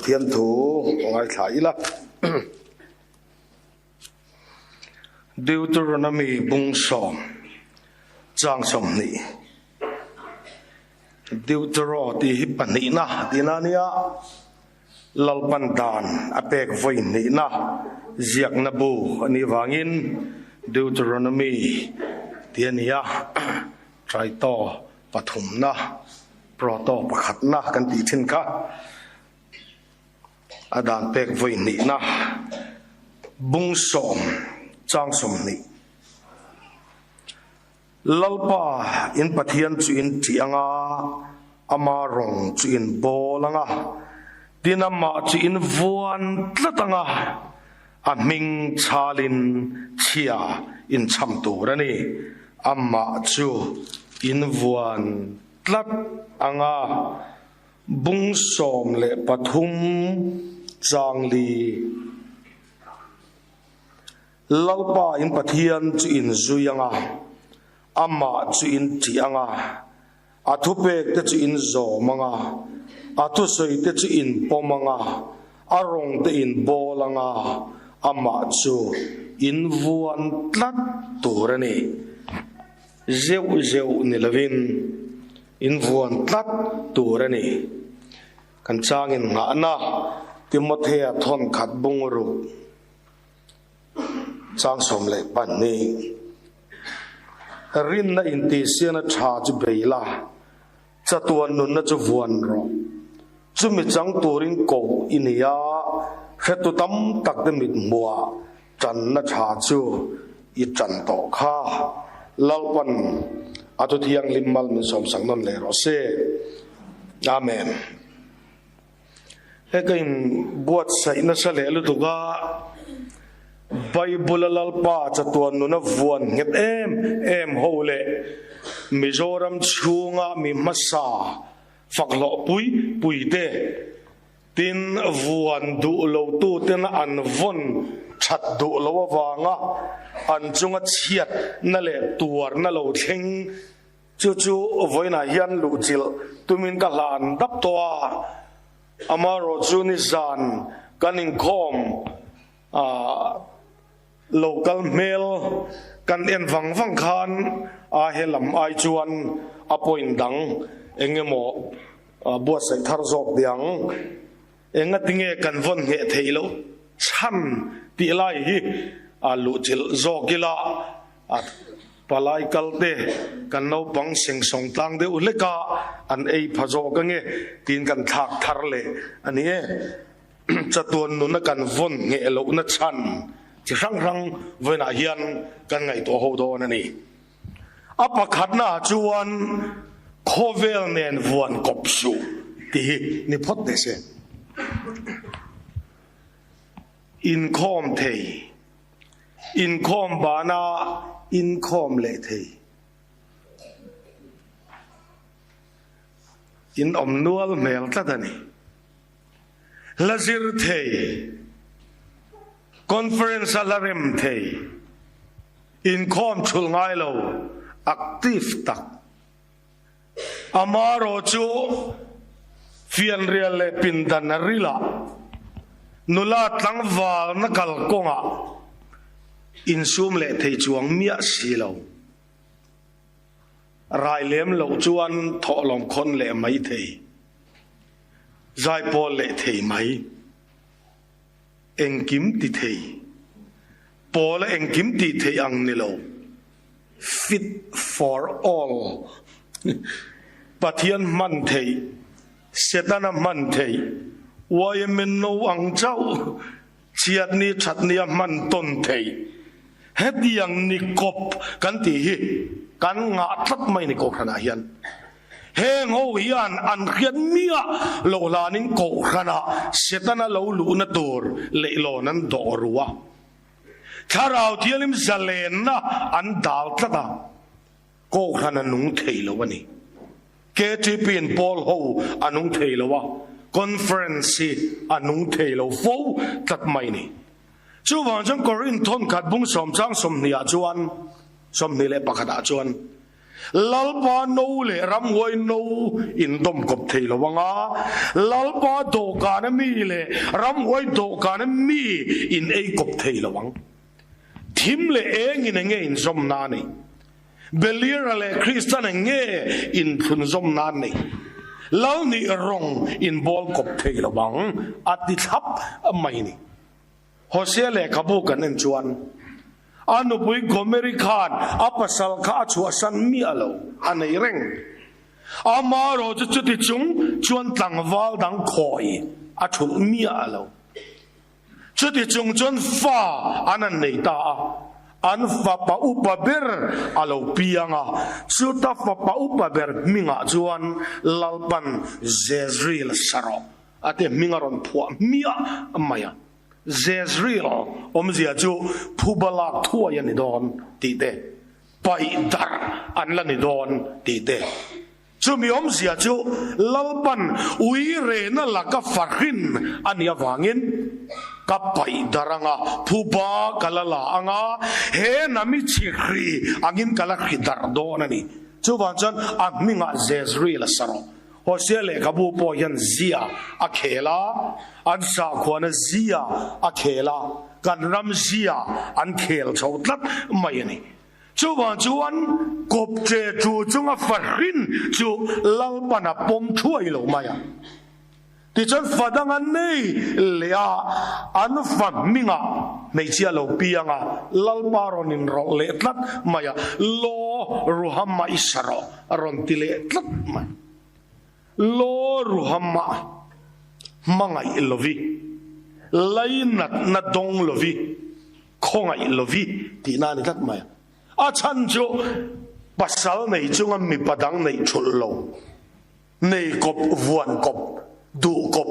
pathian thu ngai thai la Deuteronomy bung som chang som ni Deutero ti hi pani na tinania lalpan dan apek voi ni na ziak na bu ani wangin Deuteronomy tiania trai to pathum na proto pakhat na kan ti thin kha adan pek voi ni na bung som chang som ni lalpa in pathian chu in tianga ama rong chu in bolanga dinama chu in vuan tlatanga aming chalin chia in cham turani amma chu in vuan tlat anga bung som le pathum changli lalpa in pathian chu in zuyanga amma chu in tianga athupek te chu in zo manga athu soi te chu in pomanga arong te in bolanga amma chu in vuan tlat turani zeu nilavin in vuan tlat turani kan changin nga na Timothea thon khat bungru chang som le pan ni rin na inti siana tha chu beila chatuan nun na chu vuan ro chumi chang turin ko inia hetu tam tak de mit muwa chan na tha chu I chan to kha lalpan atu thiang limmal min som sang non le ro se amen hekin buat sai na sa le lu tu ga Bible lalpa chatuan nu na vuan nget em hole Mizoram chunga mi masa faklo pui te tin vuan du lo tu ten an von chat du lo wanga an chunga chiat na le tuar na lo theng chu voina hian lu chil tumin ka lan dap to amaro chuni zan kaning khom local mail kan en wang khan a helam ai chuan apoint dang engemo buat sai thar jok diang enga tinge kan von nge theilo chan ti lai hi alu chil zokila at palai kalte kan no pang sing song tang de uleka an ei phajo ka nge tin kan thak thar le ani e chatuan nu na kan von nge lo na chan chỉ răng với na hiền kan ngày tổ hậu đó này apa khát na chuan khovel nen vuan cop su thì ni phot de se income thei income bana income le thei in omnual mel tadani lazir thei conference alarm thei income chul ngai lo active tak amaro chu fian real le pindan rila nula tlang wal na kal konga insum le thei chuang mia silo rai lem lo chuan tholom khon le mai thei zai pol le thei mai engkim ti thei pola engkim ti thei ang nilo fit for all pathian man thei setana man thei wayemen no ang chau chiat ni that ni man ton thei hediang ni kop kan ti hi kan nga tlat mai ni ko khana hian heng ho hian an khian mia lo lanin ko khana setana lo lu na tur le lo nan do ruwa tharau thialim zalen na an dal tlata ko khana nung thei lo wani KTP in Paul ho anung thei lo wa conference anung thei lo fo tat mai ni chu wang jang korin thon khat bung som chang som nia chuan som ni le pakhata chuan lalpa no le ramwoi no in dom kop thei lo wanga lalpa do kana mi le ramwoi do kana mi in ei kop thei lo wang thim le eng in nge in som na nei belir le Christian nge in phun som na nei lau ni rong in bol kop thei lo wang ati thap mai ni Hosea le kabu kan en chuan anu pui gomeri khan apasal kha chua san mi alo anei reng amaro chu ti chung chuan tlangwal dang khoi a thul mi alo chu ti chung chuan fa anan nei ta an fa pa upa ber alo pianga chu ta fa pa upa ber minga chuan lalpan Jezreel saro ate mingaron phua mia maya Jezreel omzia chu phubala thua yani don ti de pai dar an la ni don ti de chu mi omzia chu lalpan ui re na la ka farhin ania wangin ka pai daranga phuba kalala anga he nami chikri angin kala khidar don ani chu wanchan minga Jezreel saro Hosea le kabu po yan zia akhela an sa khwana zia akhela kan ram zia an khel chotlat mai ni chuwan kop che chu chunga farin chu lalpana pom thuai lo maya ti chan fadang an nei lea an fam minga nei chia lo pianga lalparon in ro le tlat maya lo ruhamma isaro ron tile tlat mai lo ruhamma mangai lovi lainat na dong lovi khongai lovi ti na ni tat mai a chan chu pasal nei chunga mi padang nei chullo nei kop vuan kop du kop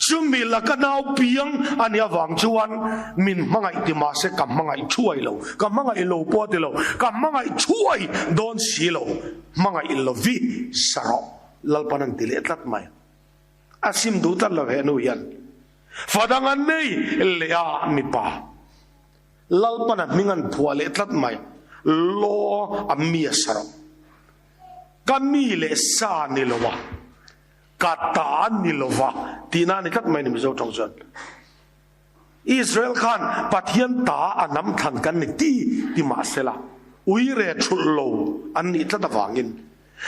chumi lakanau piang ania wang chuan min mangai ti ma se kam mangai chuai lo kam mangai lo po te lo kam mangai chuai don si lo mangai lovi saro lalpanan tile tlat mai asim du tar lo henu yan fadangan nei lea mi pa lalpanan mingan phua le tlat mai lo amia saro kami le sa ni lowa kata ni lowa tina ni tlat mai ni zo tong zon Israel khan pathian ta anam than kan ni ti ma sela uire thullo an ni tlat awangin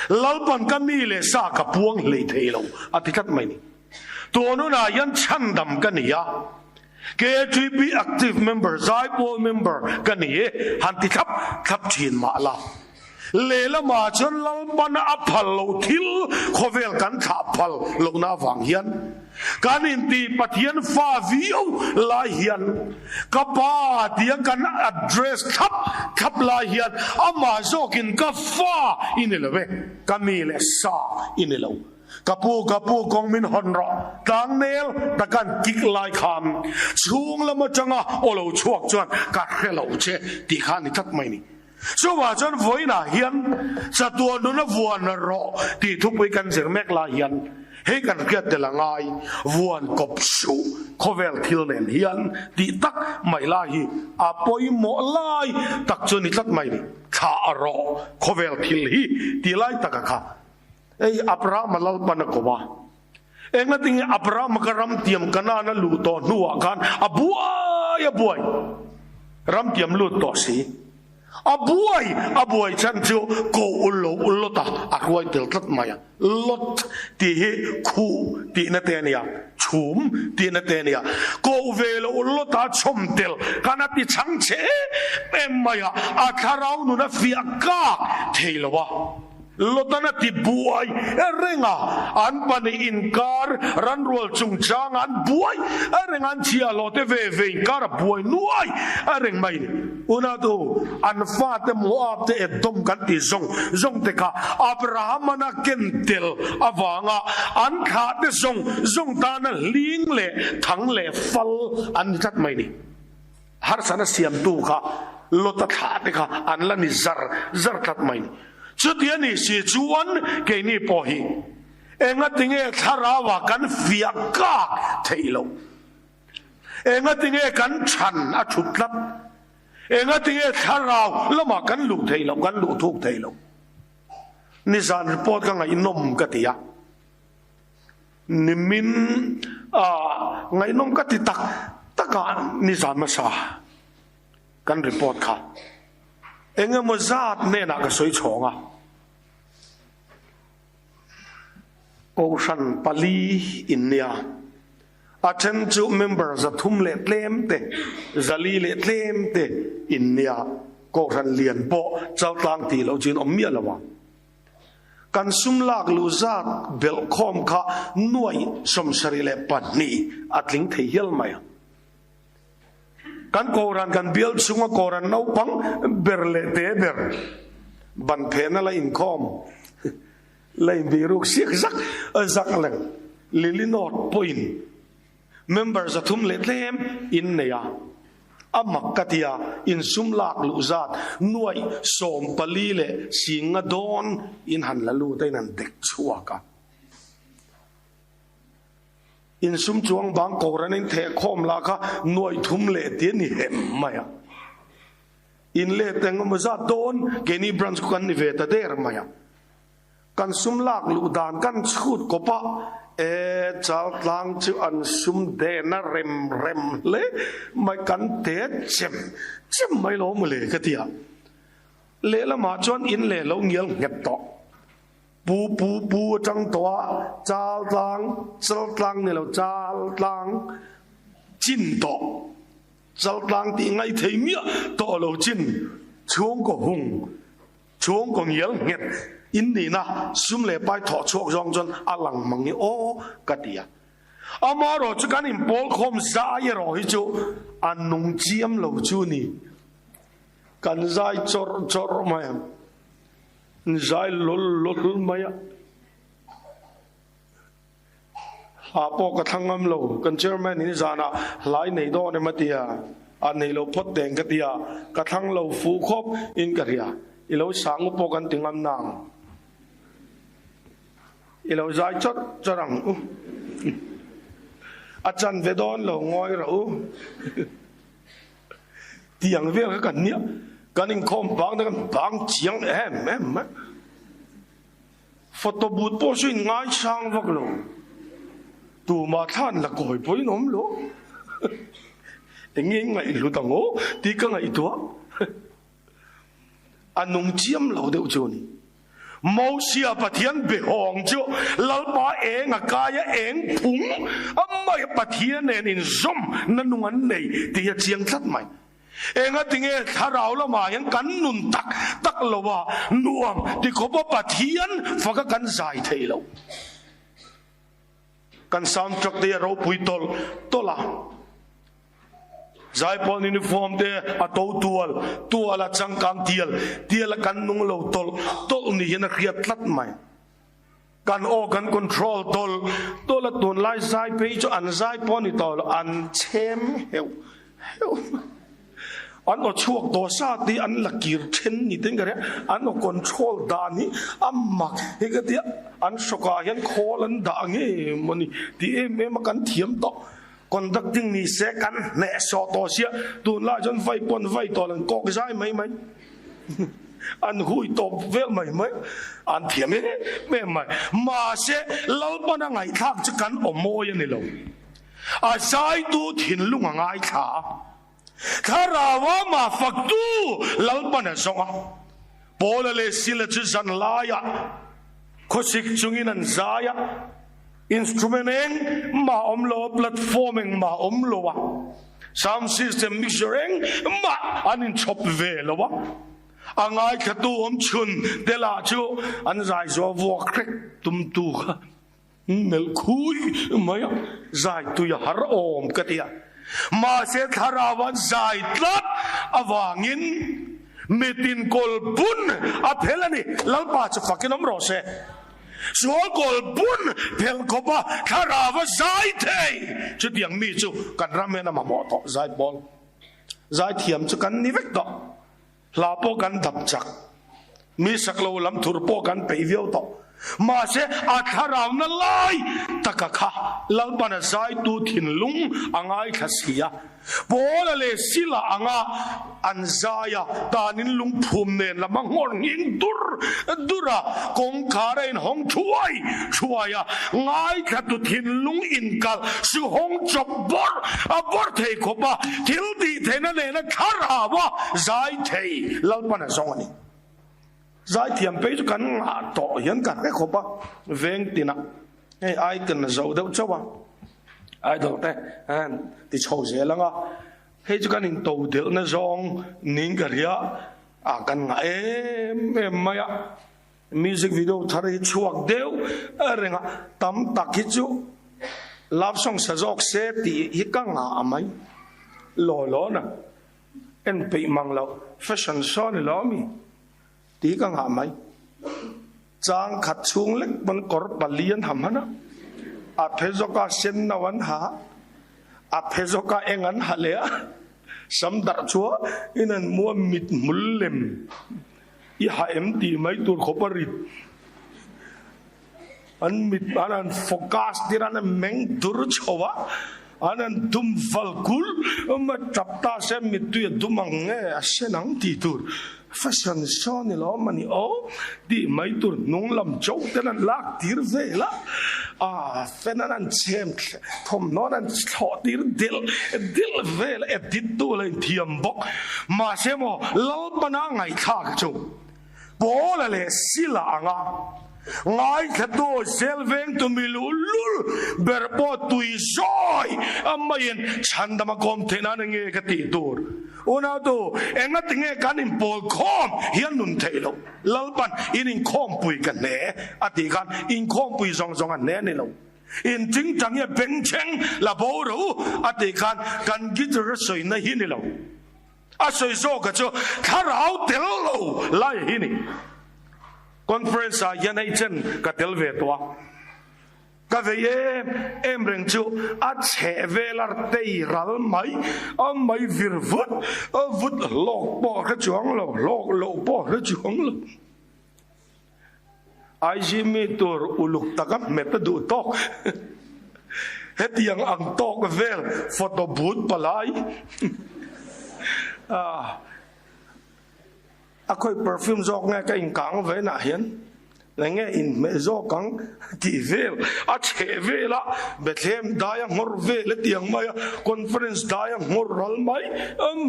lalpan kami le sa ka puang le thelo atikat mai ni tonu na yan chandam kaniya KTB active member Zaipol member kaniye hanti thap thin ma la lela ma chon lalpan aphal lo thil khovel kan tha phal lo na wang hian kanin ti pathian fa vio la hian kapa tiang kan address thap la hian ama zokin ka fa inelove kamile sa inelo kapu kong min honro tang nel takan kik lai kham chung lama changa olo chuak chuan ka hello che ti khan ni tat mai ni so wa chon voina hian sa tu no na vuan ro ti thuk pai kan ser mek la hian he kan kiat de langai vuan kop su khovel thil nen hian ti tak mai la hi apoi mo lai tak choni tat mai ni kha aro khovel thil hi ti lai tak kha ei Abraham lalpan ko ba engna ting Abraham karam tiam kana na lu to nuwa kan abuai ram tiam lu to si abuai chan chu ko ulota akwai tel tat maya lot ti he khu ti na te nia chum ti na te nia ko velo ulota chom tel kana ti chang che em maya akharau nu na fiaka theilowa lotana ti buai erenga an pani inkar ranrol chungchang an buai erengan chia lote ve inkar buai nuai ereng mai una tu an fate moab te edom kan ti zong te ka Abraham na kentel awanga an kha te zong ta na ling le thang le fal an tat mai ni har sana siam tu kha lota kha te kha an la ni zar tat mai ni chutia ni si chuan ke ni pohi enga tinge tharawa kan fiaka theilo enga tinge kan chan a thutlat enga tinge tharau lama kan lu theilo kan lu thuk theilo ni zan report ka ngai nom ka tia ni min ngai nom ka ti taka ni zan ma sa kan report kha enga mo zat ne na ka soi chonga ko san pali innia attend to members of thum le tlem te zali le tlem te innia ko ran lian po chau tlang ti lo chin om mia lawa kan sum lak lu zat bel khom kha nuai som sari le pan ni atling thei hel mai kan koran kan bial sunga koran no pang berle te ber ban phena la in khom lai biruk siak zak azak lang lilinot point members athum le tlem in neya amak katia in sumlak lu zat nuai som pali le singa don in han lalu dai nan dek chuaka in sum chuang bang koran in the khom la kha nuai thum le ti ni hem maya in le teng ma za don geni branch kan ni ve ta der maya kan sumlak lu dan kan chut ko pa chal tlang chu an sum de na rem le mai kan te chem mai lo mu le ka tia le la ma chon in le lo ngial ngep to pu chang to chal tlang ne lo chal tlang chin to chal tlang ti ngai thei mia to lo chin chuang ko hung chuang ko ngial ngep in ni na sum le pai tho chok jong jon alang mangi o katia amaro chu kan in pol khom za ye ro hi chu anung chiam lo chu ni kan zai chor mai zai lol mai ha po ka thangam lo kan chairman ni zana lai nei do ne matia an nei lo phot deng katia ka thang lo fu khop in karia i lo sang po kan tingam nang i lo zai chot charang achan vedon lo ngoi ro tiang vel ka kan nia kan in khom bang da kan bang chiang em photo boot po suin ngai sang vak lo tu ma than la koi poi nom lo engeng ngai lu tango ti ka ngai to anung chiam lo de choni mau sia pathian be hong chu lalpa eng akaya eng phung amma pathian ne in zom nanungan nei ti ya chiang thlat mai enga tinge tharau la ma yang kan nun tak lo wa nuam ti ko pa pathian faka kan zai thei lo kan soundtrack de ro pui tola zai pol uniform te ato tual a changkang tial kan nung lo tol ni hina khiat tlat mai kan organ control tol tun lai zai pe cho an zai pon ni tol an chem heu an o chuak do sa ti an lakir then ni ten gare an o control da ni amma he ga ti an soka hian khol an da nge moni ti em kan thiam to conducting ni second ne so to sia tun la jon vai pon vai to lan kok zai mai an hui to vel mai an thiam me mai ma se lal pon ngai thak chu kan o moi ni lo a sai tu thin lunga ngai tha kharawa ma faktu lal pon zonga pola le sila chu san la ya khosik chungin an zaya instrumenting ma omlo platforming ma omlo wa sound system mixering ma anin chop ve lo wa angai khatu om chun de la chu an zai zo vo krek tum tu mel khui maya zai tu ya har om katia ma se tharawan zai tlat awangin metin kol bun a phelani lalpa chu fakinom ro se Suol kol bun pel kopa kharawa zai thei chu tiang mi chu kan ramen ma mo to zai bol zai thiam chu kan ni vek to la po kan dap chak mi saklo lam thur po kan pe viau to ma se a kharaw na lai takaka lalpana zai tu thin lung angai khasia bola le sila anga anzaya tanin lung phum nen lamangor ngin dura kong kharein hong chuaya ngai khatu thin lung in kal su hong chop bor thei khopa thil di thena ne na kharawa zai thei lalpana zongani zai thiam pe chu kan nga to hian kan cái khopa veng tina ai cần dầu đâu cho ba ai đâu thế thì chầu dễ lắm à hay cho cái đầu điệu nó rong nín cái gì à cần em mày à music video thay chuộc đều rồi ngã tắm tắc hết chú love song sa dọc xe thì hết cả ngã mày lo nè em bị mang lâu fashion show này lo mi tí cả ngã mày Jang khat chung lek ban kor palian hamana a phezoka sen nawan ha a phezoka engan halea sam dar chua inan mua mit mullem I ha em ti mai tur khoparit an mit anan focus diran meng dur chowa anan dum valkul ma chapta se mit tu dumang nge asenang ti tur fashion show ni lo mani o di mai tur nung lam chau tenan lak tir vela a fenanan chem thom nonan tho tir dil vela e dit tu le thiam bok ma semo lo pana ngai kha chu bola le sila anga ngai khato selveng tu milulul berpo tui joy amayen chandama kom thena nge khati dur ona to enga tinge kanin pol khom hian nun thailo lalpan inin khom pui kan ne ati kan in khom pui zong an ne ne lo in ting tang ye beng cheng la bo ro ati kan gitar soi na hi ne lo a soi zo ka cho kharau tel lo lai hi ni conference a yanai chen ka tel ve to ka ve em reng chu a che velar tei ral mai a mai vir vut a vut lok bo ka chuang lo bo ka chuang lo ai ji mi tur uluk takam meta du tok hetiang ang tok vel photo booth palai akhoi perfume jok nga ka in kang ve na hian la nge in me zo kang ti vel a che vela bethem daya ngor ve le tiang mai conference daya ngor ral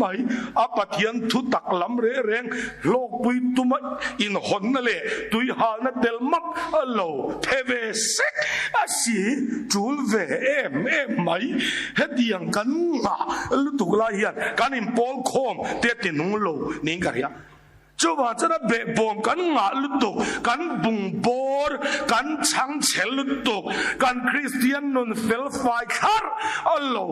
mai a pathian thu tak lam re reng lok pui tuma in hon na le tui ha na tel mak alo theve sek asi chul ve em mai hetiang kan nga lu tu la hian kan in pol khom te tinung lo ning ka ya Coba cara bebom kan nggak lutuk, kan bungbor, kan cangcel lutuk, kan Christian non velfai kar, alo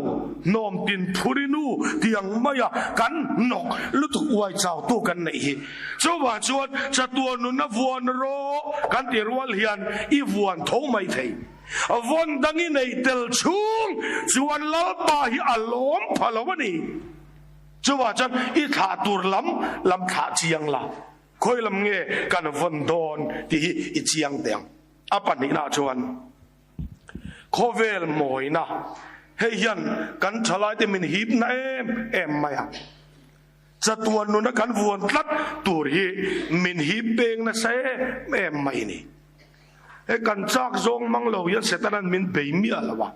nom tin purinu tiang maya kan nok lutuk wai cau tu kan nei. Coba cuat catuan nuna vuan ro kan tirwal hian ivuan thau mai thei. Von dangi nei tel chung cuan lalpa hi alom palawani. Coba chan I kha tur lam kha chiang la khoi lam nge kan von don ti I chiang teng apa ni na chuan khovel moi na hei hian kan thalai te min hip na em maya chatuan nu na kan vuan tlat tur hi min hip peng na se em mai ni e kan chak zong mang lo yan setanan min be mi alawa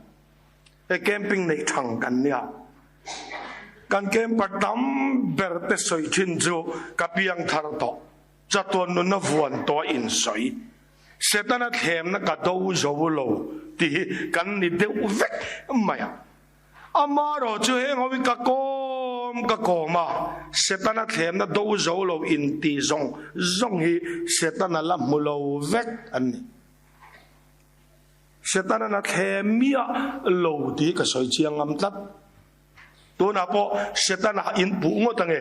e camping nei thang kan nia kan kem patam berte soi thin jo kapiang thar to chaton nu na vuan to in soi setana them na ka do zo lo ti kan ni de vek maya amaro chu he ngowi ka kom ma setana them na do zo lo in ti zong hi setana lam mu lo vek ani setana na them mia lo ti ka soi chiang am tat tu na po setan in pu ngo tange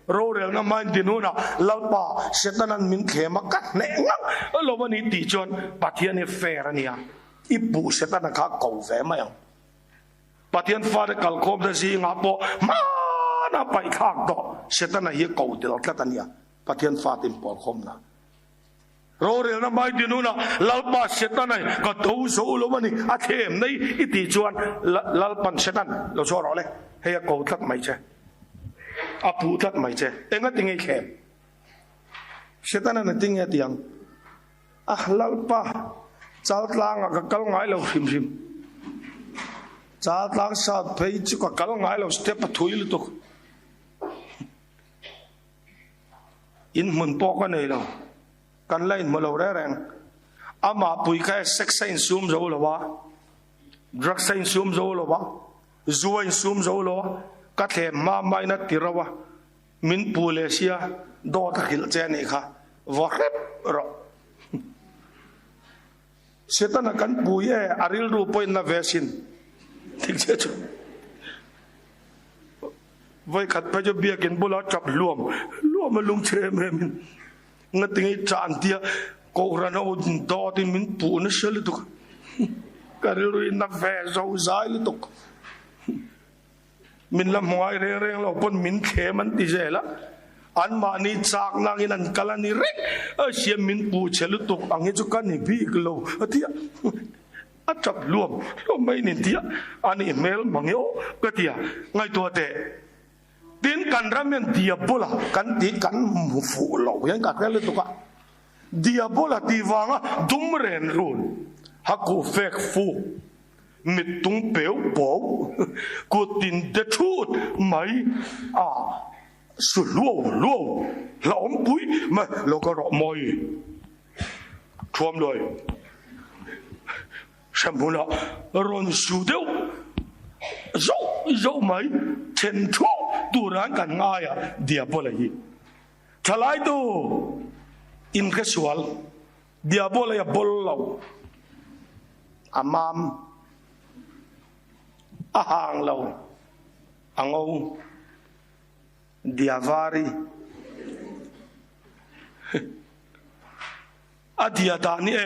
ro rel na man tin na lalpa setanan min khema kat ne ngang lo bani ti chon pathian e fer ania I pu setan ka ko ve ma yang pathian fa de kal khom da si nga po ma na pai khak do setan hi ko del tlatania pathian fa tin por khom na rồi nó mai tiền nó lalpa setan này có thấu số lắm mà nè thêm này ít tí chuan lalpan setan lo cho rõ lên hay là cầu thắt mày chứ phụ thắt mày chứ em có tiếng khem setan này tiếng nghe tiếng lalpa chal lang cái cal ngay lo phim phim chal lang sao thấy chứ có cal ngay lo step thui luôn tục in mình bỏ cái này đâuกันเล่นมาเราได้แรงอามาปุยแค่เซ็กซ์อินซูมโซ่หรอวะดรักซ์อินซูมโซ่หรอวะจูอินซูมโซ่หรอวะกัดเหมมาไม่นัดติระวะมินปูเลเซียโดดตะกิลเจนี่ค่ะวะครับรอเสร็จแล้วกันปุยอาริลรูปอินนาเวสินทิ้งเสียจุไว้ขัดไปจะเบียกินบุหรี่จับรวมมาลุงเชมเรมินงั้นถึงไอ้จานเดียก็รันเอาดอที่มินปูนเชลิตุกการเรียนนักแฟร์จะuzายลิตุกมินละมวยเร่งเราปนมินเขมันติเจละอันมานี่จากนางอินันกัลนี่เร่เสียมินปูเชลิตุกอังเฮจุกันนี่บีกโลเทียจับรวมไม่นินเทียอันนี้เมลมังเอก็เทียไงตัวเตะดินกันรำยันดิอาโบลากันตีกันมุฟูเหล่ายังกัดกันเลยตุกะดิอาโบลาตีวางะดุมเรนรูนฮักกูเฟกฟูมิดตุงเปียวโบกูตินเดชูดไม่สุดลัวหลอมปุ้ยมาเราก็รอมอยทวมเลยสมุนละรอนสุดเดียวโไหมเช่นทุกตัวร้านกันง่ายเดียบอะไรยี่ทลายตัวอินเคสวลเดียบอะไรบอลเราอามามหางเราอังเอาเดียบารีเดียดานี่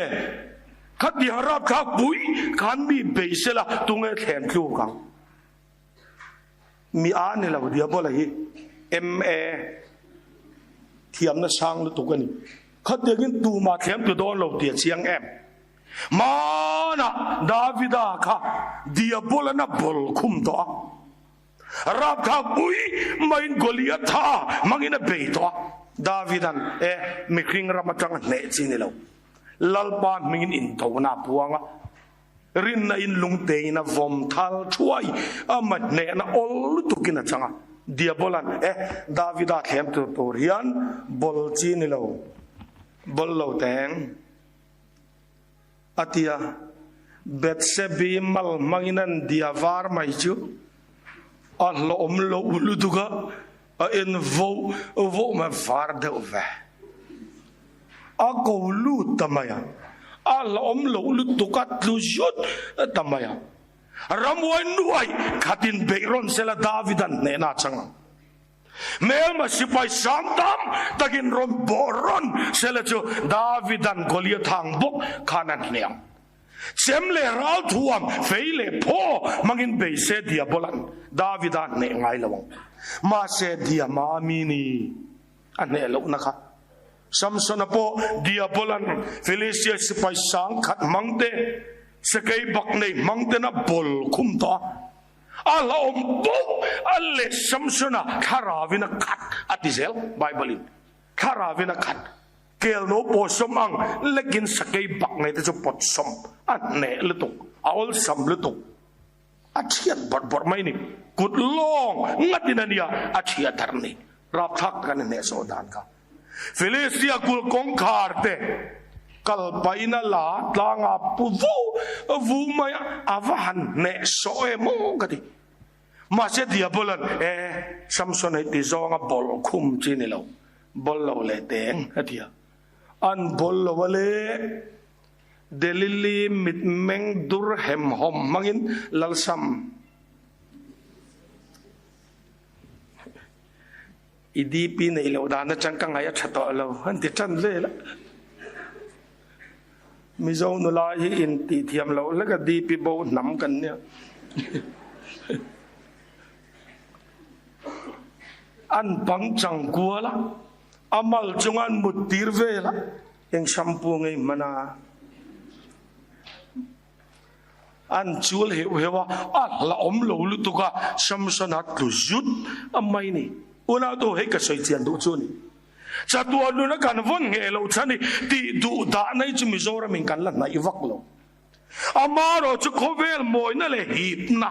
ขัดเดียรับขับบุยขันมีเบสละตรงแขนคิวกังมีอ่านนี่แหละเดียบอะไรMA เทียมนะช่างแล้วตุกันนี่เขาเดียกินตูมาเทียมตัวโดนเราเดียเชียงแอมมานะดาวิดาค่ะเดียบอะไรนะบอลคุมตัวรับข้าปุยไม่กลียท่ามังอินเบยตัวดาวิดันไม่คริงรามาจังเนจินี่เราลัลปานมิงอินตัวนาพวงะรินna in lungte na vom thal chuai amat ne na ol tukina changa diabolan davida thlem tu torian bol chi ni lo bol lo teng atia betsebi mal manginan diavar mai chu allo omlo uluduga in vo ma var de ove ako lu tamaya alom lo lu tukat lu jut tamaya ramwai nuai khatin beiron sela davidan nena changa mel ma sipai santam takin rom boron sela chu davidan goliath thang bok khanan niam semle ral thuam feile pho mangin be se dia bolan davidan ne ngai lawang ma se dia ma mi ni ane lo nakha Samson apo diabolan Felicia sipai sang khat mangte sakai baknei mangte na bol kumta ala ombo alle Samsona kharavina khat atizel Bible kharavina khat kel no posom ang lekin sakai baknei te pot som anne lutuk aol sam lutuk achiat bor mai ni kut long ngatina dia achiat tarni rap thak kan ne sodan ka Felicia kul kong karte kalpaina la tlanga puvu vu maya avahan ne soe mo gati mase diabolan Samson ai tizonga bol khum chinilo bol lo le teng atia an bol lo wale delili mitmeng durhem hom mangin lalsam idipi na ilaw dana changkang ayat chato alaw hanti chan le la mizaw nulahi inti thiam law laga dipi bo nam kan niya an pang chang kuala amal chungan mutir vela eng shampoo ngai mana an chul hewa la lo lu tu ka Samson hat lu zut amai ni una to he ka soi chian du chu ni cha tu lu na kan von nge lo chani ti du da nai chu mi zora min kan la na i vak lo amaro chu khovel moi na le hip na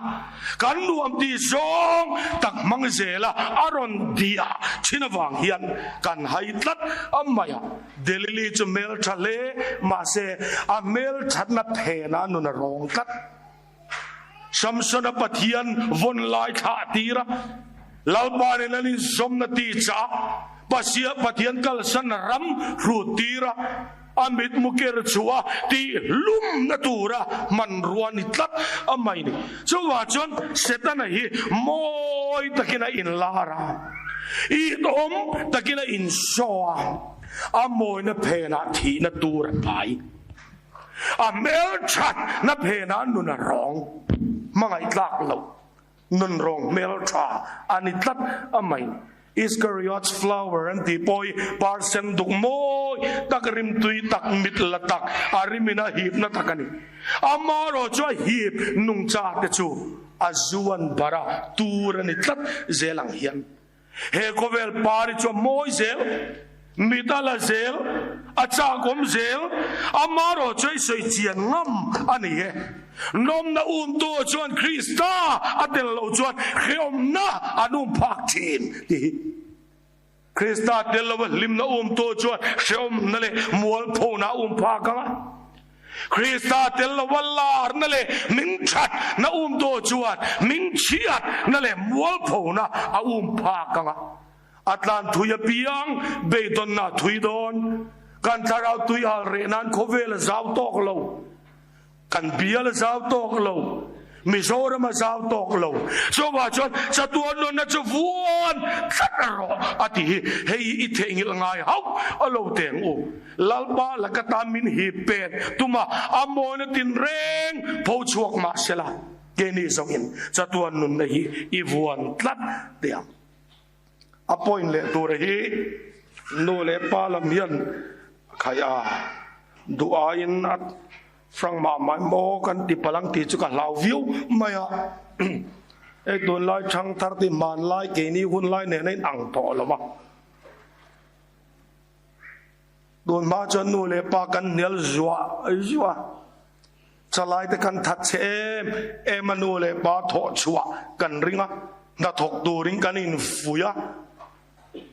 kan nuam ti zong tak mang zela aron dia chinawang hian kan haitlat amaya delili chu mel thale ma se a mel thatna phena nu na rong kat Samson pathian von lai tha tira lalbane nani somna ti cha pasia pathian kal san ram ru tira amit mukir chua ti lum natura man ruani tlat amai ni chuwa chon setana hi moi takina in lara I dom takina in soa amoy na phena thi na tur pai amel chat na phena nu na rong mangai tlak lo nun rong mel cha ani tlat amai Iscariot's flower and the boy parsen duk moy takrim tui tak mit latak arimina hip na takani amaro cho hip nung cha te chu azuan bara turan itlat zelang hian he kovel pari cho moy zel mitala zel acha gom zel amaro cho soi chian ngam ani he nom na to chuan Krista atel lo chuan khiom na anum phak thin ti Krista tel lo lim na to chuan khiom na le mual pho na phak ka Krista tel lo wallar na le min chat na to chuan min chiat na le mual pho na a phak ka atlan thuya piang beidon na thuidon kan tharau tui al re nan khovel zaw tok lo kan bial zaw tok lo Mizoram zaw tok lo so wa chon sa tuan lo na chuan khataro ati hei I thengil ngai hau alo teng o lalba lakata min hi pet tuma amon tin reng pho chuak ma sela keni zongin sa tuan nun na hi I vuan tlat tiam apoin le tur hi no le palam hian khaya duain at Frank ma mai mo kan ti palang ti chu ka lau view maya e don lai chang thar ti man lai ke ni hun lai ne nei ang to lo ma don ma chan nu le pa kan nel zwa chalai te kan that che emanu le pa tho chua kan ringa na thok du ring kan in fuya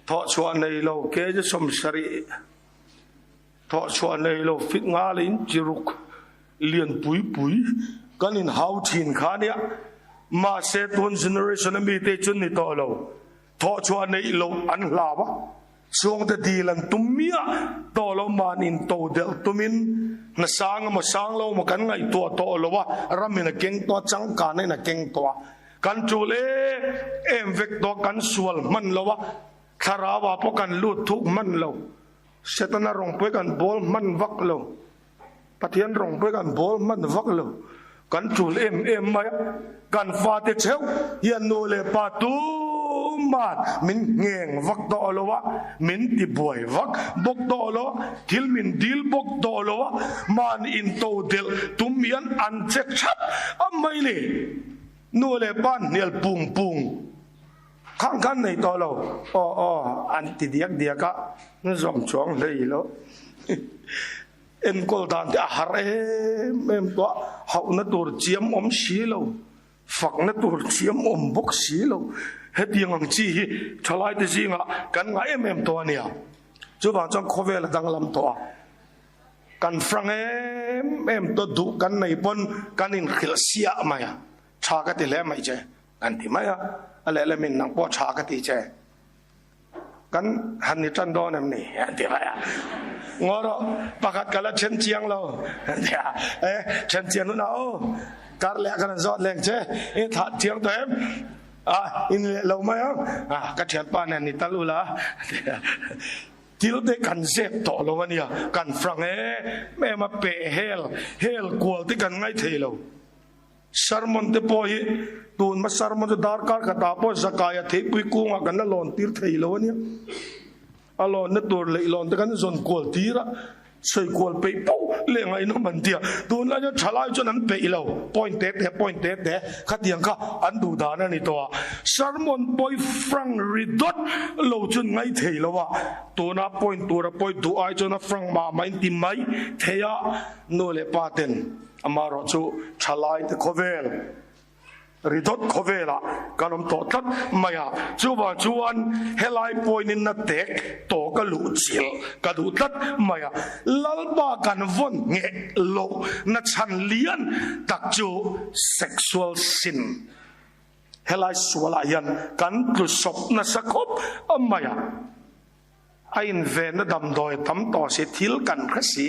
tho chua nei lo ke je som sari tho chua nei lo fit nga lin jiruk liền bùi kan in hau thin kha nia ma se ton generation mi te chun ni to lo tho chua nei lo an la ba chuang te di lan tumia to lo man in to del tumin na sang mo sang lo mo kan ngai to lo wa ramin keng to chang ka nei na keng to kan chu le em vek to kan sual man lo wa kharawa po kan lut thuk man lo setana rong pe kan bol man vak lo pathian rong pe kan bol man vak lo kan chul em mai kan fa te cheu hian no le pa tu mat min ngeng vak do lo wa min ti boy vak bok do lo thil min dil bok do lo wa man in to del tumian an chek chat amai le no le pan nel pung khang nei to lo an ti dia ka no zom chong lei lo en kol dan te har em to hau na tur chiam si lo fak na tur chiam bok si lo he tiang ang chi thalai te ji nga kan nga em to ania chu ba chang khovel dang lam to kan frang em to du kan nei pon kan in khil sia maya cha ka te le mai che kan ti maya ale le min nang po cha ka ti che kan han ni chan do nam ni ti maya ngoro pakat kala chen chiang lo ya chen chiang na o kar le kan zot leng che e tha chiang to em in le lo mai ka chen pa na ni talula til de kan zep to lo wania kan frang me ma pe hel kwal ti kan ngai thelo sermon te po hi tun ma sermon dar kar ka ta po zakaya the pui ku nga kan lon tir thelo wania alon na tur le lon te kan zon kol tira soi kual pe po le ngai no man tia tun la chalai chon an pe lo point te khatiang kha an du da na ni to sermon boy frang ridot lo chun ngai thei lo wa to na point du ai chon na frang ma mai ti mai theya no le paten amaro chu chalai te khovel ridot khovela kanom to tat maya chuwa chuan helai point in na tek to ka lu chil ka du tat maya lalba kan von nge lo na chan lian tak chu sexual sin helai swala yan kan tu sop na sakop maya ain ven na dam doi tam to se thil kan khasi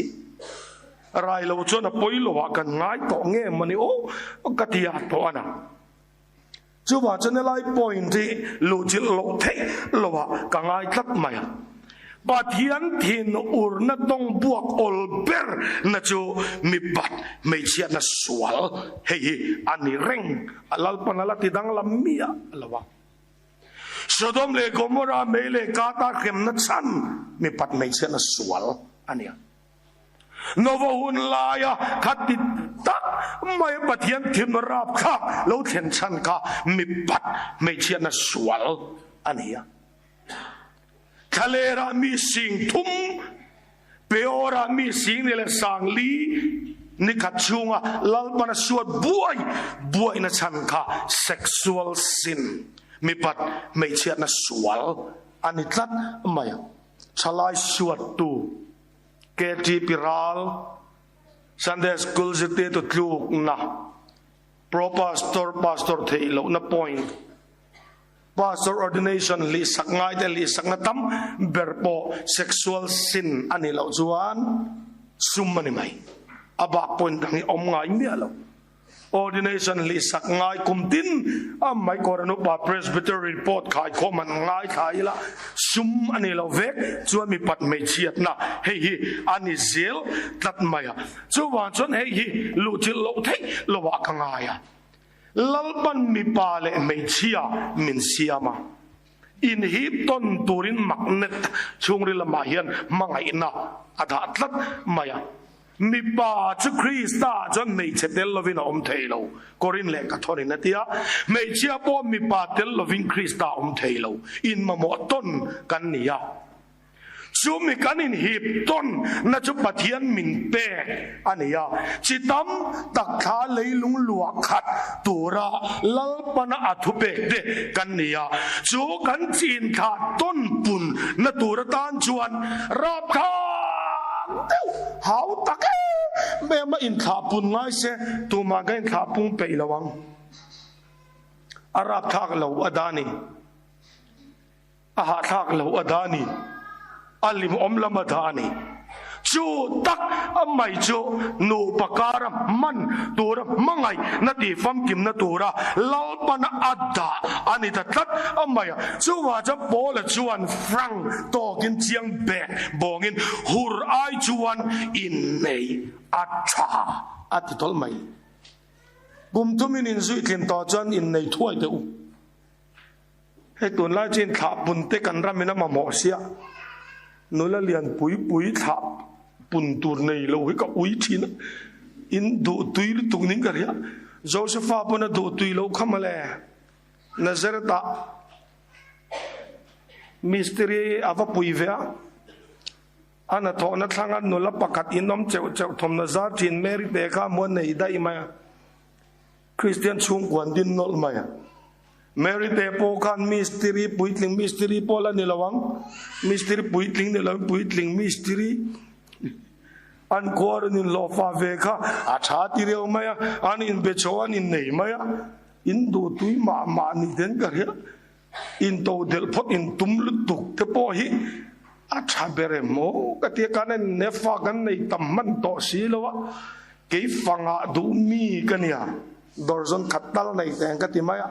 rai lo chu na poilo wa kan ngai to nge mani o katia to ana chú bảo cho nên lại point thì lộ chữ lộ thế lộ à cả ngày thắt mày bà thiên thiên ur na đông buộc olber na chú mi bat mấy chuyện na sual hey ani reng alal panala tidang lamia alawa Sodom le Gomorrah mele kata kem na chan mi bat mấy chuyện na sual ania Novahun laya khatit tak mai pathian thim rap kha lo then chan ka mi pat mai chian na swal ania khalera mi sing thum peora mi sing le sang li ni khachunga lalpana suat buai na chan kha sexual sin mi pat mai chian na swal ani tlat mai chalai suat tu Keti piral Sunday school zite to tluk na pro pastor thelo na point pastor ordination li sakngai te li sakna tam berpo sexual sin ani lo chuan summani mai aba point ngi om ngai mi alo ordination li sakngai kumtin amai koranu pa presbytery report khai khoman ngai khai la sum ani lo vek chuan mi pat mai chiat na hei ani zel tat maya chuan chon hei lu chil lo thei lo wa kangaya lalban mi pa le mai chia min siama in hip ton turin magnet chungri lama hian mangai na adha tlat maya mi pa chu Krista chon mei chetel lovin om theilo korin le ka thorin natia mei chia po mi pa tel lovin Krista om theilo in mamo ton kan nia chu mi kan in hip ton na chu pathian min pe ania chitam takha leilung luak khat tura lalpana athu pe de kan nia chu kan chin kha ton pun na tura tan chuan rap kha hảo tắc mẹ mà in thả bùn ngay xe tụ mà cái thả bùn bể lawang Arab thác lâu adani aha thác lâu adani alim om adani chu tak amai chu nu pakaram man tura mangai na ti fam kim na tura lalpan adda ani tat amaya chu wa cha bola chuan frang to kin chiang be bongin hur ai chuan in nei acha ati tol mai bum tumin in zui thin to chan in nei thuai de u he tun la chin tha bun te kan ramina ma mo sia nula lian pui tha pun tur nei lo hi ka ui thin in do tui lu tung ning karia Joseph apona do tui lo khamale Nazareta mystery ava puivea ana tho na thanga nula pakat inom cheu thom na za tin Mary te kha mon nei dai ma Christian chung kwan din nol ma Mary te po kan mystery puitling mystery pola nilawang mystery puitling nilawang puitling mystery an kor nin lo fa ve kha a tha ti reu maya an in be choan in nei maya in do tui ma ni den ka ya in to del phot in tum lu tuk te po hi a tha bere mo ka ti kan ne fa kan nei tam man to si lo wa ke fanga du mi kan ya dorzon khatal nei ten ka ti maya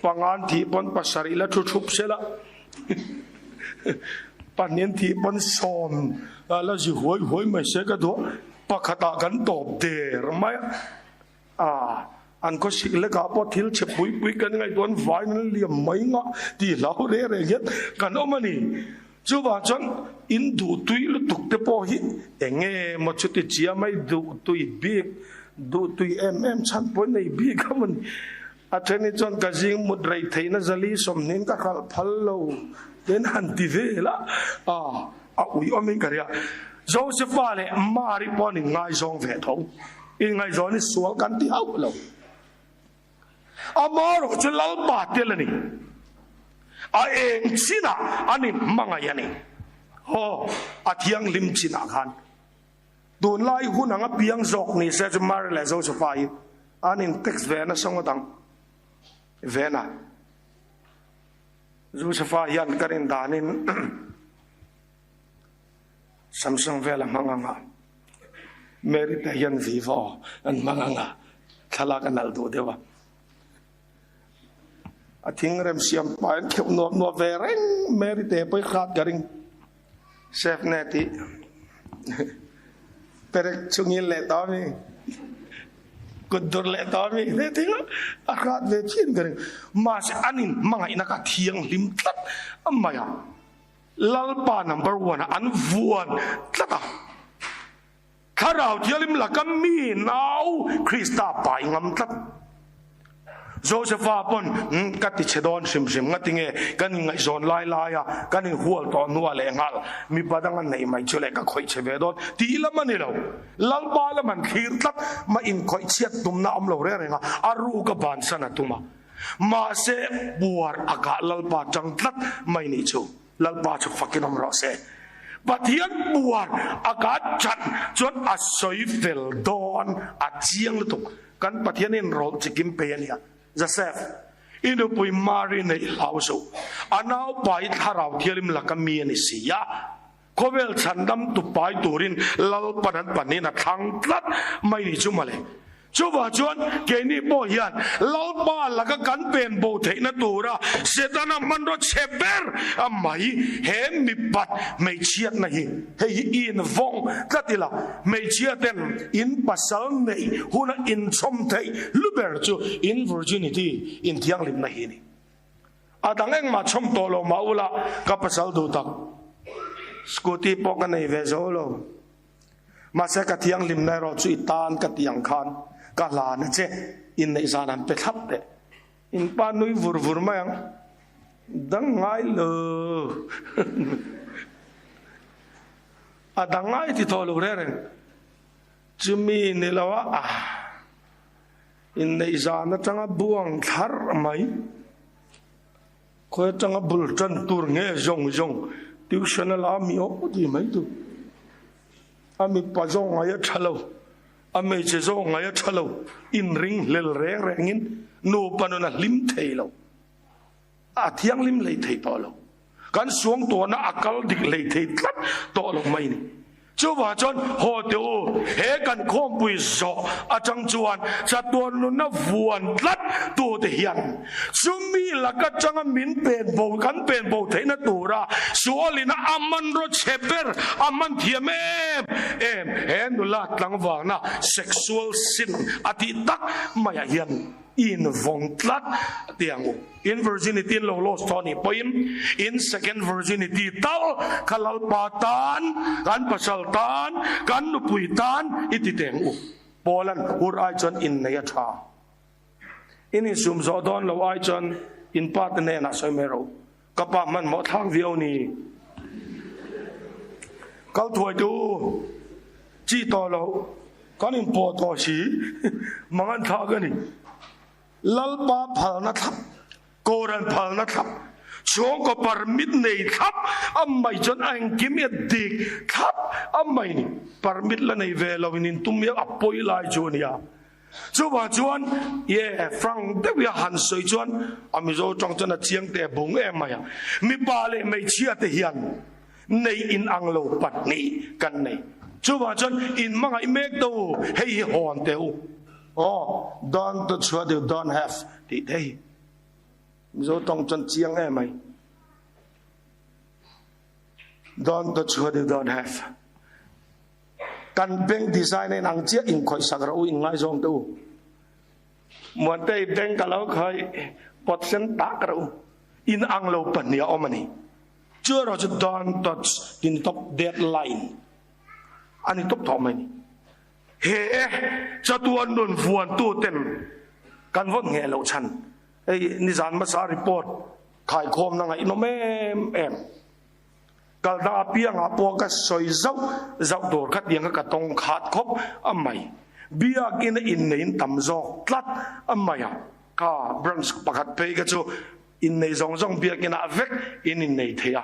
pangan thi pon pasari la thu thup se la panin thi pon som la ji hoi mai se ka do pakhata kan top der mai an ko sik le ka po thil che pui kan ngai don vai liam mai nga ti lau re yet kan omani chú vào chọn in đủ tùy lúc tục tế bò hít nghe một chút thì chia mấy đủ tùy biết đủ tùy em chăn bố này biết không mình thế nên chọn cái gì một rầy thấy nó ra lý xóm nên các khả phá lâu đến hẳn tì về là ui mình cả rìa Joseph này mà đi bò này ngay dòng về thông in ngay dòng này xuống cắn tí hậu lâu mà rồi chứ lâu bà tiết là này em xin anh em mang ai này thiang lim chín khan đồn lại hun ang piang zok ni sẽ cho mar lại Joseph ai anh em text về nó xong rồi về na Joseph yan karin danin Samsung về là mang nga Mary ta yan vivo anh mang nga khala ka nal do dewa ating rem siam pa keu no về reng Mary te poi khat garing chef neti perek chungin le to mi kudur le to mi thế thế khat về chin garing mà sẽ anin mangai na ka thiang lim tlat amaya lalpa number 1 an vuan tlata kharau thialim la kam mi nau Krista pai ngam tlat Joseph pon kati chedon sim ngatinge kaning ngai zon lai ya kaning hual to nuwa le ngal mi padangan nei mai chule ka khoi cheve don ti lamani lo lalba laman khir tat ma in khoi chiat tum na am lo re nga aru ka ban sana tuma ma se buar aka lalba chang tat mai ni chu lalba chu fakin am ro se Batian buar aka chan chon asoi vel don a chiang tuk kan pathian in rol chikim pe ania Joseph inu pui mari nei lauso anau pai tharau thialim lakami ani sia kovel chandam tu pai turin lal panan panina thang tlat mai ni chumale chuwa chuan keni bo hian lal ba laka kan pen bo theina tura setana manro cheper amai he mi pat mei chiat na hi hei in vong tatila mei chiaten in pasal nei huna in chom thei luber chu in virginity in thiang lim na hi ni adangeng ma chom tolo maula ka pasal du tak scooty pok nei ve zolo ma se ka thiang lim na ro chu itan ka tiang khan ka la na che in nei zanan pe thap de in pa nui vur ma yang dang ngai lo adang ngai ti tholo re ren chumi ni lawa in nei zana changa buang thar mai ko changa bul chan tur nge jong tuition la mi o di mai tu ami pa jong ay thalo ame che zo ngai thalo in ring lel rengin no panona lim theilo thiang lim lei thei to lo kan suang to na akal dik lei thei tlat to lo mai ni chu wa chon ho teu he kan khom pui zo achang chuan cha ton nu na vuan tlat tu te hian sumi la ka changa min pen bo kan pen bo thei na tura sualina aman ro cheper aman thiamem hen nu la tlang wa na sexual sin ati tak maya hian in vong tlat tiangu in virginity lo los tony poim in second virginity tal kalal patan kan pasal tan kan nupui tan iti tengu polan ur ai chon in ne tha in sum zo don lo ai chon in pat ne na soi mero kapa man mo thang viau ni kal thoi du chi to lo kan in po to si mangan tha ga ni lalpa phal na thap koran phal na thap chuang ko permit nei thap amai chon ang kim ya dik thap amai ni permit la nei ve lo in tum ya apoi lai chunia chuwa chuan ye frang de wi han soi chuan ami zo chong chana chiang te bung em maya mi pa le mai chia te hian nei in ang lo pat ni kan nei chuwa chuan in mangai mek do hei hon teu don't touch what you don't have thì đây do trong chân chiang em mày don't touch what you don't have kan bank design này năng chiếc in khoi sakra u in ngai zong tu muan tei bank kalau khoi pot sen tak ro in ang lo pan ya omani chưa rồi chứ don't touch in top deadline anh top thọ mày hệ cho tuần đồn vuông tu tên căn vốn nghe lậu chăn ấy ni dàn mà sa report khai khom na ngai no em kal da piang a po ka soi zau dor khat yang ka tong khat khop amai bia kin in nein tam zo tlat amaya ka branch pakhat pe ka chu in nei zong bia kin a vek in nei thea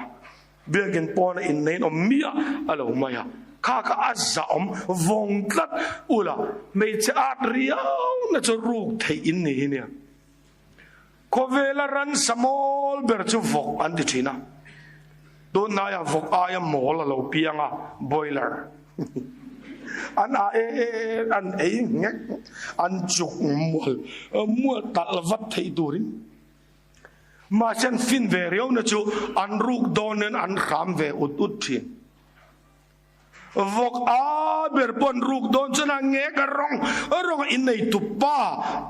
bia kin pon in nei no mia alo maya ka azza vong tlat ula mei cha riau na chu ruk thei in nei ne ko vela ran samol ber chu vok an ti thina do na ya vok aya mol lo pianga boiler an ngek an chuk mol tal vat thei durin ma chen fin ve reu na chu an ruk donen an kham ve ut thin vok a ber pon ruk don chana nge ka rong in nei tu pa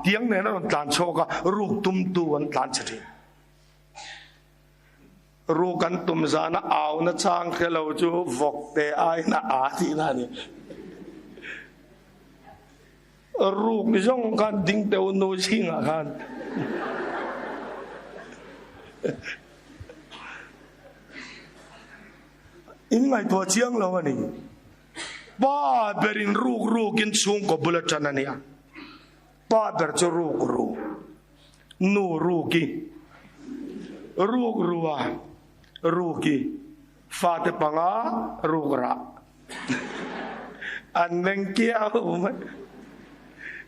tiang ne na tlan choka ruk tum tu an tlan chhi ruk kan tum zana aw na chang khelo chu vok te ai na a ti na ni ruk jong kan ding te no singa kan in ngai to chiang lo ani ba berin ruk in chung ko bulatan ania ba ber chu ruk nu ruki ruwa ruki fa te panga rukra aneng kia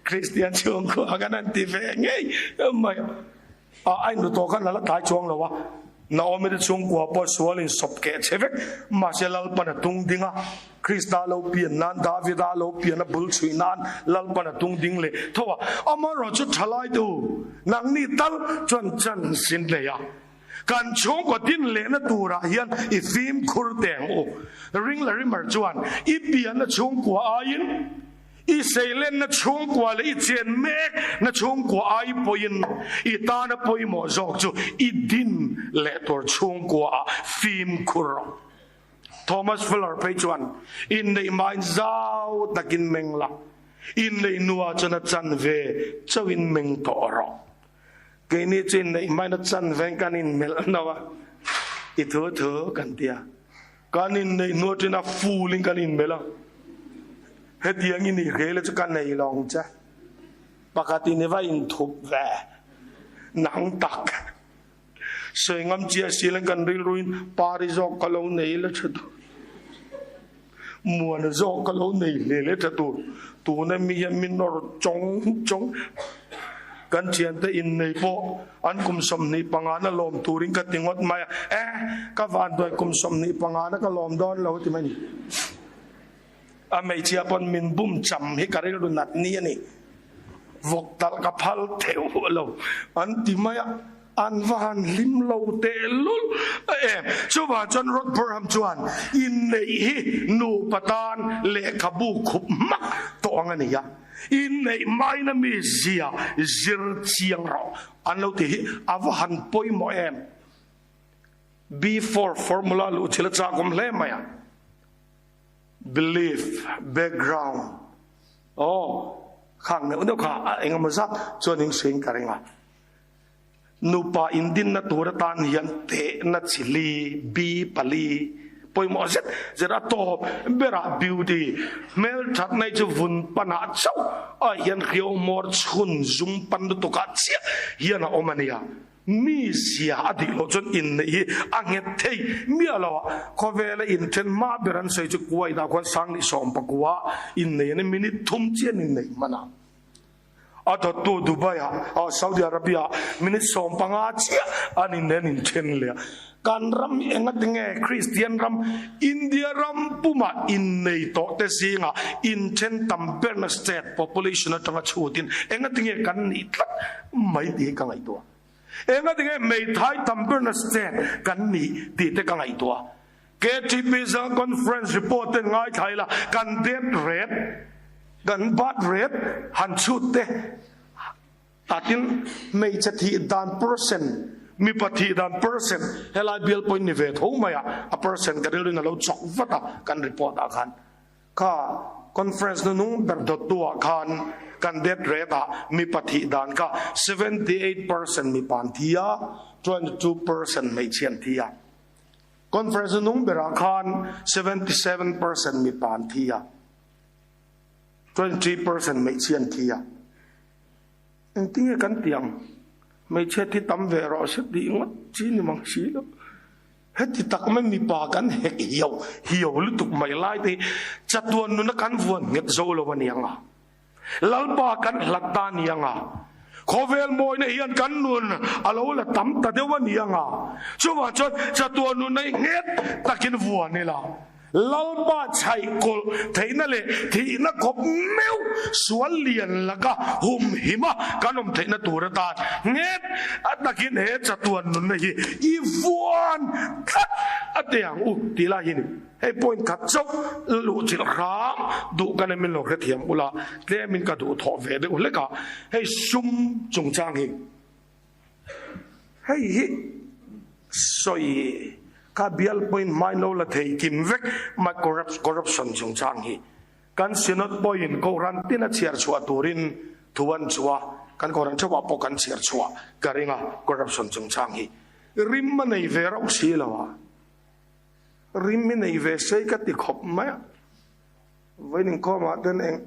Christian chung ko aganan ti ve ngei mai ai nu to kan la tai chuang lo wa na ome de chung kwa po swalin sop ke chevek ma se lal pana tung dinga Krista lo pian nan Davida lo pian bul chui nan lal pana tung ding le thowa amaro chu thalai tu nang ni tal chon chan sin le ya kan chung ko din le na tura hian I thim khur teng o ring la rimar chuan I pian na chung kwa ain I seilen na chung kwa le I chen mek na chung kwa ai poin I ta na poi mo zok chu I din le tor chung kwa thim khur Thomas Fuller pe chuan in nei mind zau takin mengla in nei nuwa chana chan ve chawin meng to ro ke ni chin nei mind chan ven kan in mel nawa I tho kan tia kan in nei nuwa china fooling kan in mela he tiang in ni khele chu kan nei long cha pakati ne va in thup ve nang tak soi ngam chia silang kan ril ruin pari zok kalo nei la chatu mua na zok kalo nei le tu na mi ya min nor chong kan chian te in nei po an kum som ni pangana lom turing ka tingot maya ka van doi kum som ni pangana ka lom don lo ti mani a mei chia pon min bum cham hi karil ru nat ni ani vok dal ka phal theu lo an ti maya an van lim lo te lul chu ba chon rot Burham chuan in nei hi nu patan le khabu khup mak to angani ya in nei mai na mi zia zir chiang ro an lo ti avan poi mo before formula lu chila cha kom le maya belief background khang ne undo kha engam zat choning swing karinga nupa indin na tura tan hian te na chili bi pali poi mo zet zera to bera beauty mel that nai chu vun pana chau a hian khio mor chhun zum pan to ka chia hian a omania mi sia adi lo chon in nei anget thei mi ala ko vela in ten ma beran sei chu kuai da kon sang ni som pakwa in nei ne minute thum chen in nei mana ato to Dubai Saudi Arabia minute som panga chia anin nen in chen le kan ram engat nge Christian ram India ram puma in nei to te singa in chen tamper na state population atanga chutin engat nge kan ni tlat mai ti ka ngai to engat nge mei thai tamper na state kan ni ti te ka ngai to KTP conference report ngai thaila kan death rate gan bat red han chute atin mei chathi dan percent mi pati dan percent helai bill point ni ve tho maya a percent ka rilin alo chok vata kan report a khan kha conference no nung ber dot tua khan kan det reta mi pati dan ka 78% mi pan thia 22% mai chian thia conference no nung ber khan 77% mi pan thia 23% mai chian thia en tinge kan tiang mai che ti tam ve ro se di ngot chi ni mang chi lo hết thì tắc mấy mi pa kan hek hiểu lu tuk mai lai ti chatuan nu na kan vuan nget zo lo wa nianga lalpa kan hlata nianga khovel moi na hian kan nun alo la tam ta dewa nianga chuwa chot chatuan nu nei nget takin vuan ni la lalpa chai kol theina le thina khop meu sual lian laka hum hima kanom theina turata nget atakin he chatuan nun nei I vuan khat atiang u tila hin hey point khat chok lu chil ram du kan min lo rethiam ula le min ka du tho ve de uleka hey sum chung chang hi hey hi soi ka bial point mai no la thei kim vek ma corruption chung chang hi kan sinot point ko ran tin a chiar chua turin thuan chua kan ko ran chwa po kan chiar chua karinga corruption chung chang hi rim ma nei ve ra si lawa rim mi nei ve sei ka ti khop ma vai ning ko ma den eng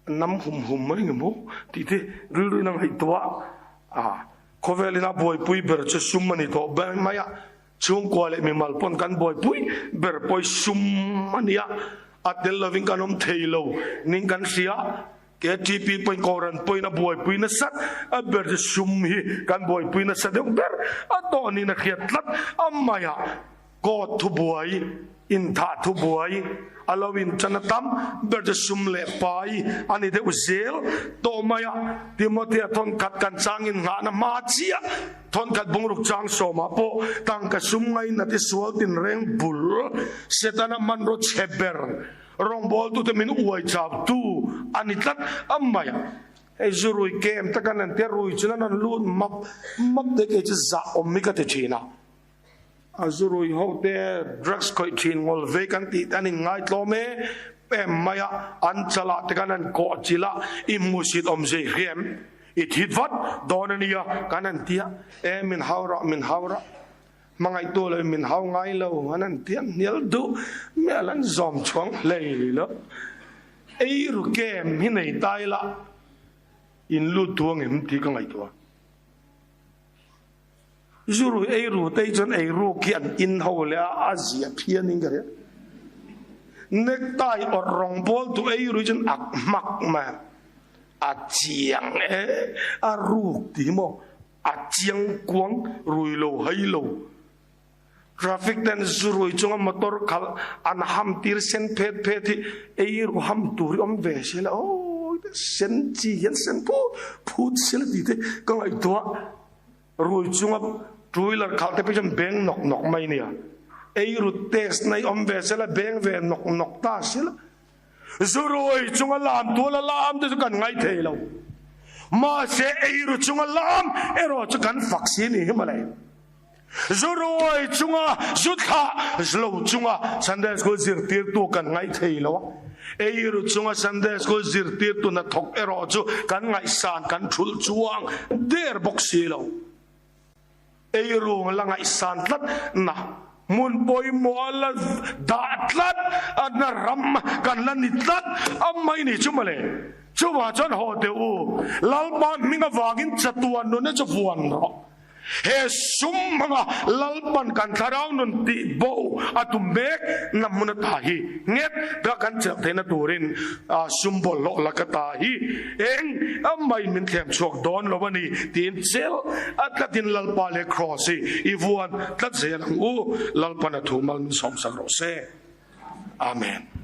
nam hum mai ngmo ti te ru nang hai twa khovelina boy pui ber che sum mani to ba maya chung kwale mi malpon kan boy pui ber poi sum mania atel loving kanom thailo ning kan sia ke TP point koran point na boy pui na sat a ber sum hi kan boy pui na sat ber atoni na khiatlat amaya ko thu boy in tha thu boy alawin chanatam ber sum le pai ani de uzel to maya Timothy thon kat kan changin nga na ma chia thon kat bungruk chang so ma po tang ka sum ngai na ti sual tin reng bul setana man ro cheber rong bol tu te min uai chap tu ani tat amaya e zurui kem takanan te rui chunan lut map de ke za ommi ka te china azurui hote drugs koi chin ngol vacancy tani ngai tlome pem maya anchala tekanan ko chila imusit omje rem it hitvat donania kanan tia min haura mangai to le min hau ngai lo anan tia nial du melan zom chong lei lo ei ru kem hinei tai la in lu tuang em ti ka ngai to zuru eiru tei chon eiru kian in ho le Asia phianing gare nektai or rong bol tu eiru chon ak mak ma a chiang a ru ti mo a chiang kuang rui lo hai lo traffic den zuru chong motor khal an ham tir sen phet phet eiru ham tur om ve sela o sen chi yen sen pu sela ti te ka ai to rui chung truiler khalte pe jam beng nok mai nia ei ru test nai om ve sela beng ve nok ta sela zuroi chunga lam to la lam de kan ngai thelo ma se ei ru chunga lam ero chu kan vaccine hi malai zuroi chunga zutha zlo chunga sunday school zir tir tu kan ngai thelo ei ru chunga sunday school zir tir tu na thok ero chu kan ngai san kan thul chuang der box silo ei rung langa isan tlat na mun boy moala da tlat na ram kan lan ni tlat amai ni chumale chuwa chon ho te u lalpa minga wagin chatuan no ne chuan ro he sum manga lalpan kan tharau nun ti bo atumek namuna tahi nget da kan chak thena turin sumbol lo lakata hi eng amai min thlem chok don lo bani tin chel atlatin lalpa le crossi ivuan tlat zelang u lalpana thumal som sak ro se amen.